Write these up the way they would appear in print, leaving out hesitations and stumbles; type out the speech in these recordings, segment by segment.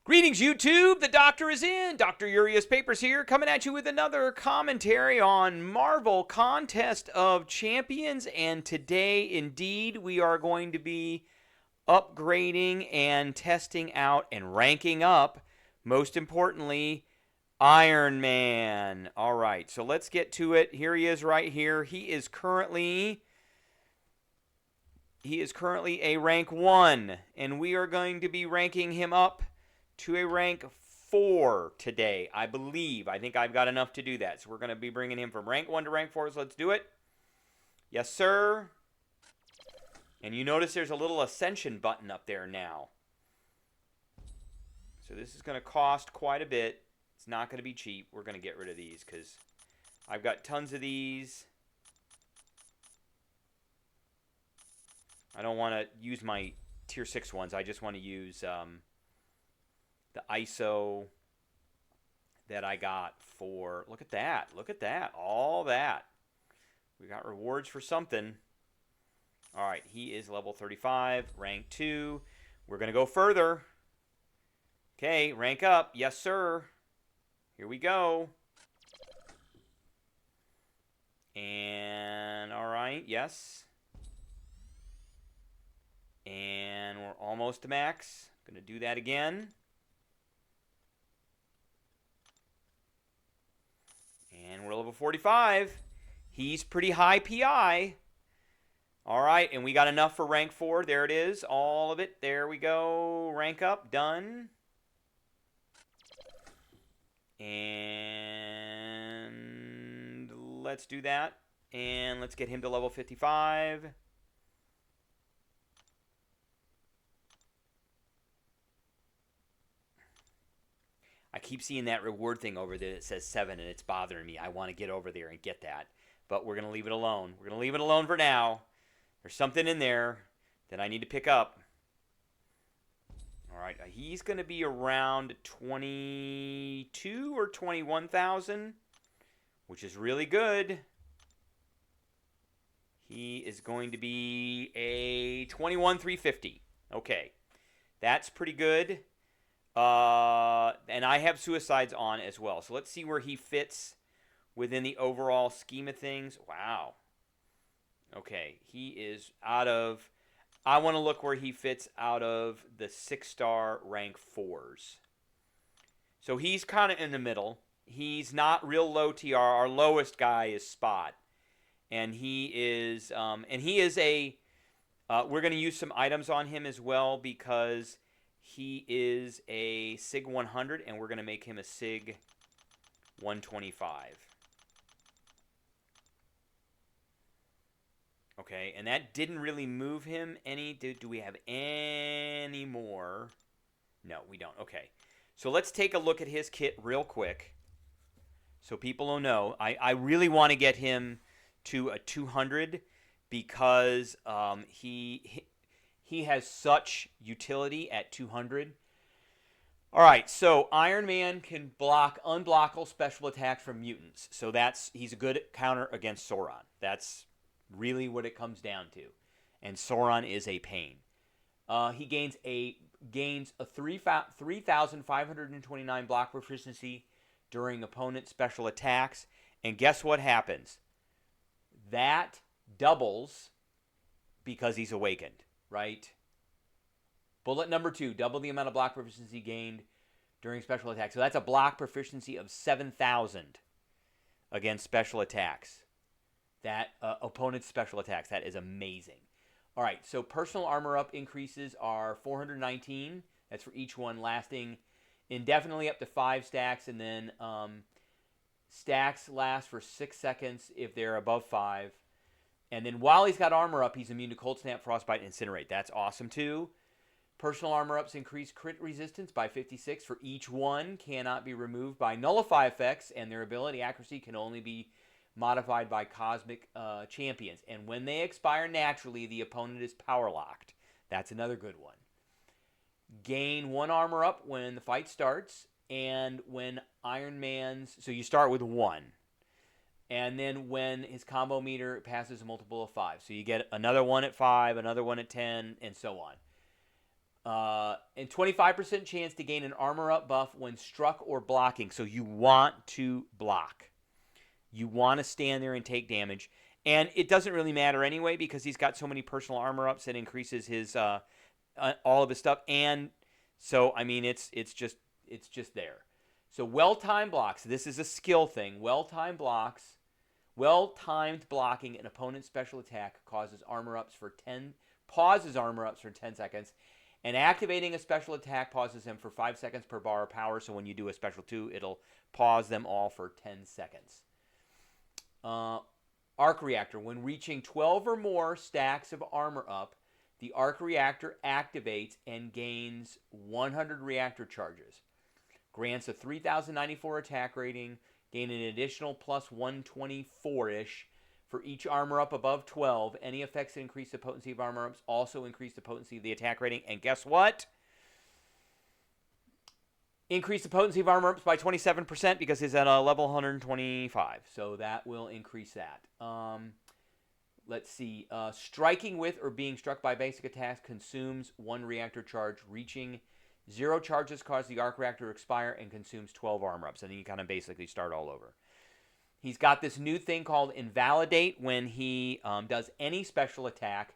Greetings, YouTube. The doctor is in. Dr. Urias Papers here, coming at you with another commentary on Marvel Contest of Champions. And today, indeed, we are going to be upgrading and testing out and ranking up, most importantly, Iron Man. All right, so let's get to it. Here he is right here. He is currently a rank 1, and we are going to be ranking him up to a rank 4 today, I believe. I think I've got enough to do that. So we're going to be bringing him from rank 1 to rank 4. So let's do it. Yes, sir. And you notice there's a little ascension button up there now. So this is going to cost quite a bit. It's not going to be cheap. We're going to get rid of these because I've got tons of these. I don't want to use my tier 6 ones. I just want to use the ISO that I got for, look at that, all that. We got rewards for something. All right, he is level 35, rank 2. We're going to go further. Okay, rank up. Yes, sir. Here we go. And, all right, yes. And we're almost to max. Going to do that again. And we're level 45. He's pretty high PI. All right, and we got enough for rank 4. There it is, all of it. There we go. Rank up, done. And let's do that. And let's get him to level 55. I keep seeing that reward thing over there that says 7, and it's bothering me. I want to get over there and get that. But we're going to leave it alone. We're going to leave it alone for now. There's something in there that I need to pick up. All right, he's going to be around 22 or 21,000, which is really good. He is going to be a 21,350. Okay, that's pretty good. And I have suicides on as well. So let's see where he fits within the overall scheme of things. Wow. Okay, he is out of... I want to look where he fits out of the 6-star rank 4s. So he's kind of in the middle. He's not real low TR. Our lowest guy is Spot. And he is a... we're going to use some items on him as well because he is a SIG 100, and we're going to make him a SIG 125. Okay, and that didn't really move him any. Do we have any more? No, we don't. Okay, so let's take a look at his kit real quick so people will know. I really want to get him to a 200 because he has such utility at 200. All right, so Iron Man can block unblockable special attacks from mutants. So he's a good counter against Sauron. That's really what it comes down to. And Sauron is a pain. He gains a 3,529 block proficiency during opponent special attacks. And guess what happens? That doubles because he's awakened. Right? Bullet number 2, double the amount of block proficiency gained during special attacks. So that's a block proficiency of 7,000 against special attacks. That opponent's special attacks. That is amazing. All right, so personal armor up increases are 419. That's for each one, lasting indefinitely up to 5 stacks. And then stacks last for 6 seconds if they're above 5. And then while he's got armor up, he's immune to Cold Snap, Frostbite, and Incinerate. That's awesome, too. Personal armor ups increase crit resistance by 56 for each one. Cannot be removed by nullify effects, and their ability accuracy can only be modified by cosmic champions. And when they expire naturally, the opponent is power locked. That's another good one. Gain 1 armor up when the fight starts, and when Iron Man's... So you start with 1. And then when his combo meter passes a multiple of 5. So you get another one at 5, another one at 10, and so on. And 25% chance to gain an armor up buff when struck or blocking. So you want to block. You want to stand there and take damage. And it doesn't really matter anyway because he's got so many personal armor ups that increases his all of his stuff. And so I mean it's just there. So well-timed blocks. This is a skill thing. Well-timed blocks. Well-timed blocking an opponent's special attack causes armor ups for 10 pauses armor ups for 10 seconds. And activating a special attack pauses them for 5 seconds per bar of power. So when you do a special 2, it'll pause them all for 10 seconds. Arc Reactor. When reaching 12 or more stacks of armor up, the Arc Reactor activates and gains 100 reactor charges. Grants a 3,094 attack rating. Gain an additional plus 124-ish. For each armor up above 12, any effects that increase the potency of armor ups also increase the potency of the attack rating. And guess what? Increase the potency of armor ups by 27% because it's at a level 125. So that will increase that. Let's see. Striking with or being struck by basic attacks consumes 1 reactor charge. Reaching 0 charges cause the arc reactor to expire and consumes 12 armor ups. And then you kind of basically start all over. He's got this new thing called Invalidate when he does any special attack,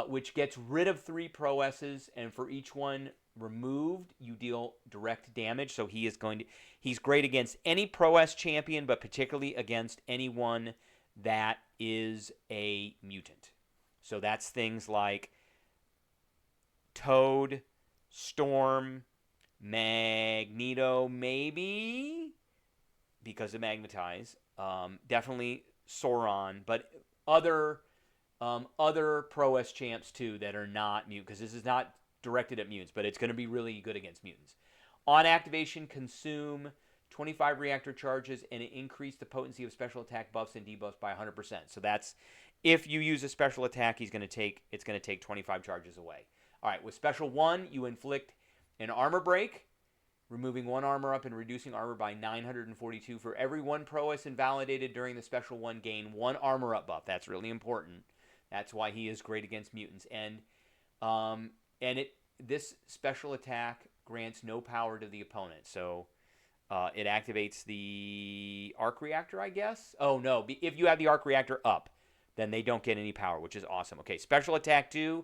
which gets rid of 3 prowesses, and for each one removed, you deal direct damage. So he's great against any prowess champion, but particularly against anyone that is a mutant. So that's things like Toad, Storm, Magneto, maybe, because of Magnetize, definitely Sauron, but other prowess champs too that are not mutant, because this is not directed at mutants, but it's going to be really good against mutants. On activation, consume 25 reactor charges and increase the potency of special attack buffs and debuffs by 100%. So that's if you use a special attack, it's going to take 25 charges away. All right, with special 1, you inflict an armor break, removing 1 armor up and reducing armor by 942. For every 1 prowess invalidated during the special 1, gain 1 armor up buff. That's really important. That's why he is great against mutants. And this special attack grants no power to the opponent. So it activates the arc reactor, I guess. Oh no, if you have the arc reactor up, then they don't get any power, which is awesome. Okay, special attack 2.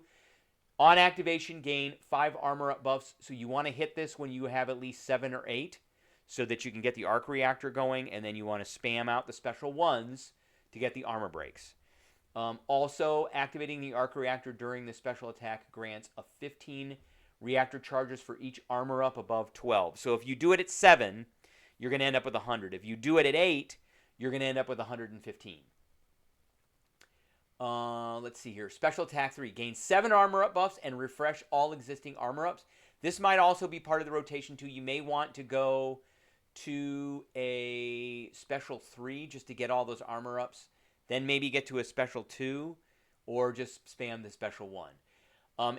On activation, gain 5 armor up buffs. So you want to hit this when you have at least 7 or 8 so that you can get the arc reactor going, and then you want to spam out the special 1s to get the armor breaks. Also, activating the arc reactor during the special attack grants a 15 reactor charges for each armor up above 12. So if you do it at 7, you're going to end up with 100. If you do it at 8, you're going to end up with 115. Let's see here. Special attack 3. Gain 7 armor up buffs and refresh all existing armor ups. This might also be part of the rotation too. You may want to go to a special 3 just to get all those armor ups. Then maybe get to a special 2 or just spam the special 1.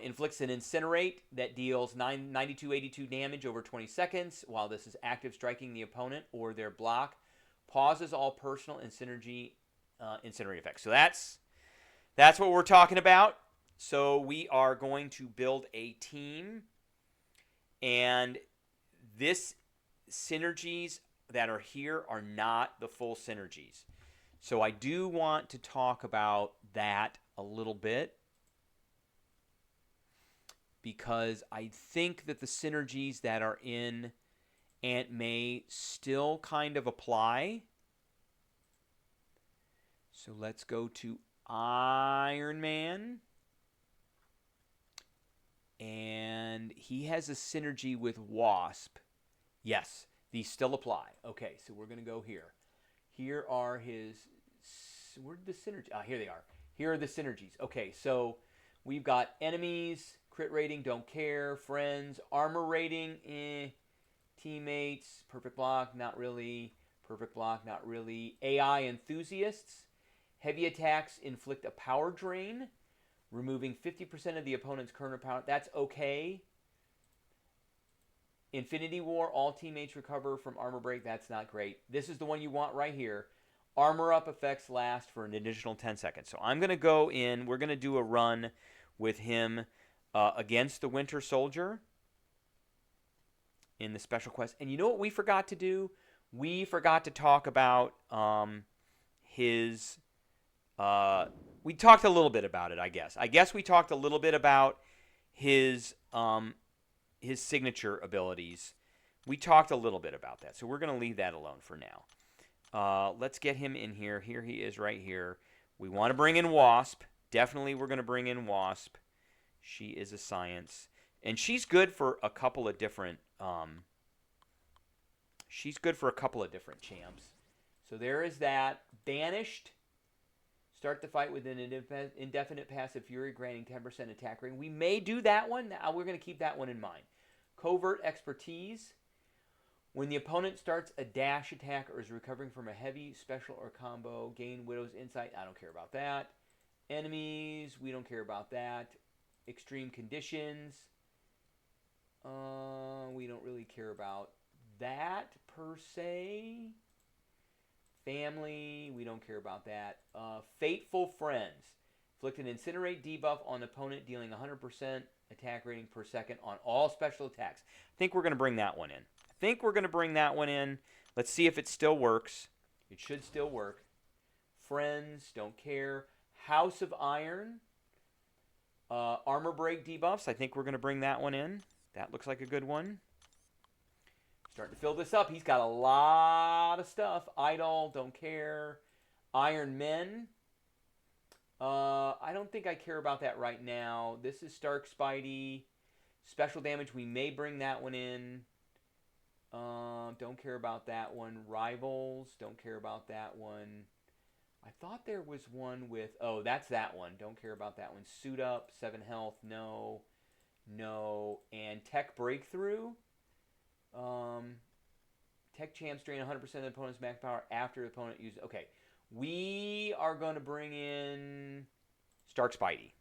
Inflicts an incinerate that deals 9282 damage over 20 seconds while this is active, striking the opponent or their block. Pauses all personal and synergy incinerate effects. So that's what we're talking about. So we are going to build a team, and this synergies that are here are not the full synergies. So I do want to talk about that a little bit because I think that the synergies that are in Aunt May still kind of apply. So let's go to Ironman. And he has a synergy with Wasp. Yes, these still apply. Okay, so we're going to go here. Here are his... Where did the synergy... here they are. Here are the synergies. Okay, so we've got enemies, crit rating, don't care, friends, armor rating, teammates, perfect block, not really, perfect block, not really, AI enthusiasts, heavy attacks inflict a power drain, removing 50% of the opponent's current power. That's okay. Infinity War, all teammates recover from armor break. That's not great. This is the one you want right here. Armor up effects last for an additional 10 seconds. So I'm going to go in. We're going to do a run with him against the Winter Soldier in the special quest. And you know what we forgot to do? We forgot to talk about his... we talked a little bit about it, I guess. I guess we talked a little bit about his signature abilities. We talked a little bit about that, so we're going to leave that alone for now. Let's get him in here. Here he is right here. We want to bring in Wasp. Definitely we're going to bring in Wasp. She is a science. And she's good for a couple of different... champs. So there is that. Banished. Start the fight with an indefinite passive fury, granting 10% attack rating. We may do that one. Now we're going to keep that one in mind. Covert expertise. When the opponent starts a dash attack or is recovering from a heavy, special, or combo, gain Widow's Insight. I don't care about that. Enemies. We don't care about that. Extreme conditions. We don't really care about that per se. Family, we don't care about that. Fateful Friends. Inflict an Incinerate debuff on opponent, dealing 100% attack rating per second on all special attacks. I think we're going to bring that one in. Let's see if it still works. It should still work. Friends, don't care. House of Iron. Armor break debuffs. I think we're going to bring that one in. That looks like a good one. Starting to fill this up. He's got a lot of stuff. Idol, don't care. Iron Men. I don't think I care about that right now. This is Stark Spidey. Special damage, we may bring that one in. Don't care about that one. Rivals, don't care about that one. I thought there was one with... Oh, that's that one. Don't care about that one. Suit Up, 7 health, no. No. And Tech Breakthrough. Tech Champs drain 100% of the opponent's max power after the opponent uses... Okay. We are going to bring in Stark Spidey.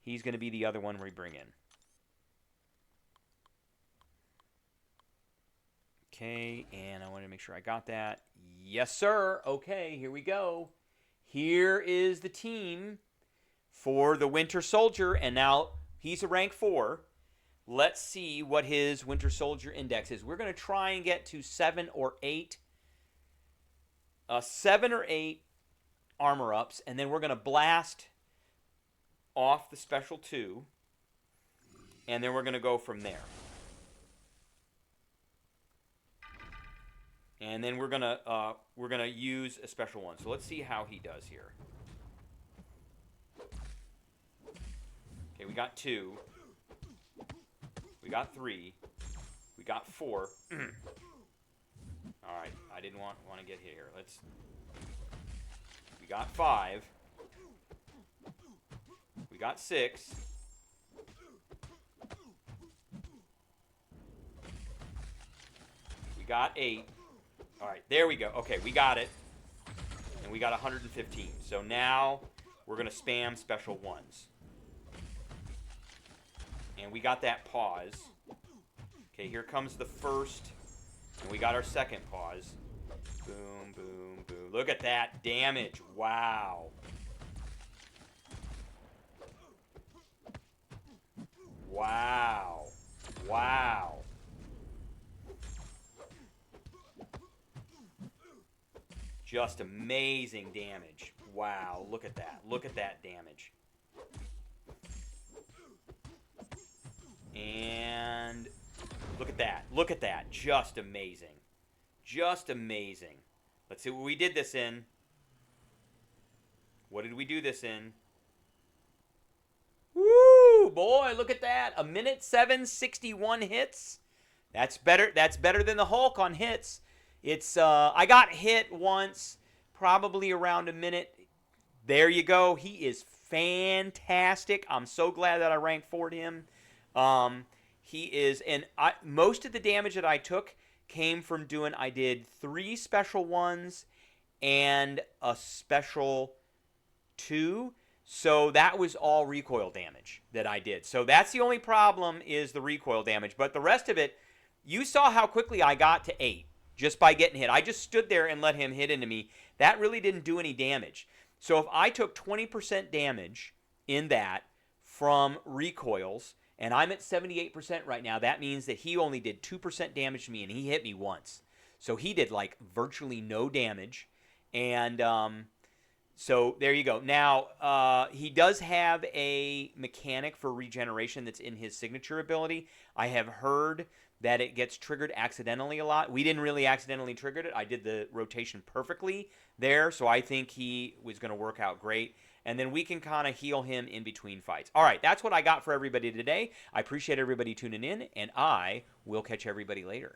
He's going to be the other one we bring in. Okay, and I want to make sure I got that. Yes, sir. Okay, here we go. Here is the team for the Winter Soldier, and now he's a rank 4. Let's see what his Winter Soldier index is. We're going to try and get to 7 or 8. 7 or 8 armor ups, and then we're going to blast off the special 2, and then we're going to go from there. And then we're gonna use a special one. So let's see how he does here. Okay, we got 2. We got 3. We got 4. All right, I didn't want to get hit here. We got 5. We got 6. We got 8. All right, there we go. Okay, we got it. And we got 115. So now we're going to spam special 1s. And we got that pause. Okay, here comes the first. And we got our second pause. Boom, boom, boom. Look at that damage. Wow. Wow. Wow. Just amazing damage. Wow, look at that. Look at that damage. And look at that. Look at that. Just amazing. Just amazing. Let's see what we did this in. What did we do this in? Woo, boy, look at that. 1:07:61 hits. That's better. That's better than the Hulk on hits. It's I got hit once, probably around a minute. There you go. He is fantastic. I'm so glad that I ranked 4'd him. He is, and most of the damage that I took came from doing, I did 3 special 1s and a special 2. So that was all recoil damage that I did. So that's the only problem is the recoil damage. But the rest of it, you saw how quickly I got to 8. Just by getting hit. I just stood there and let him hit into me. That really didn't do any damage. So if I took 20% damage in that from recoils, and I'm at 78% right now. That means that he only did 2% damage to me, and he hit me once. So he did like virtually no damage. And so there you go. Now, he does have a mechanic for regeneration that's in his signature ability. I have heard that it gets triggered accidentally a lot. We didn't really accidentally trigger it. I did the rotation perfectly there, so I think he was going to work out great. And then we can kind of heal him in between fights. All right, that's what I got for everybody today. I appreciate everybody tuning in, and I will catch everybody later.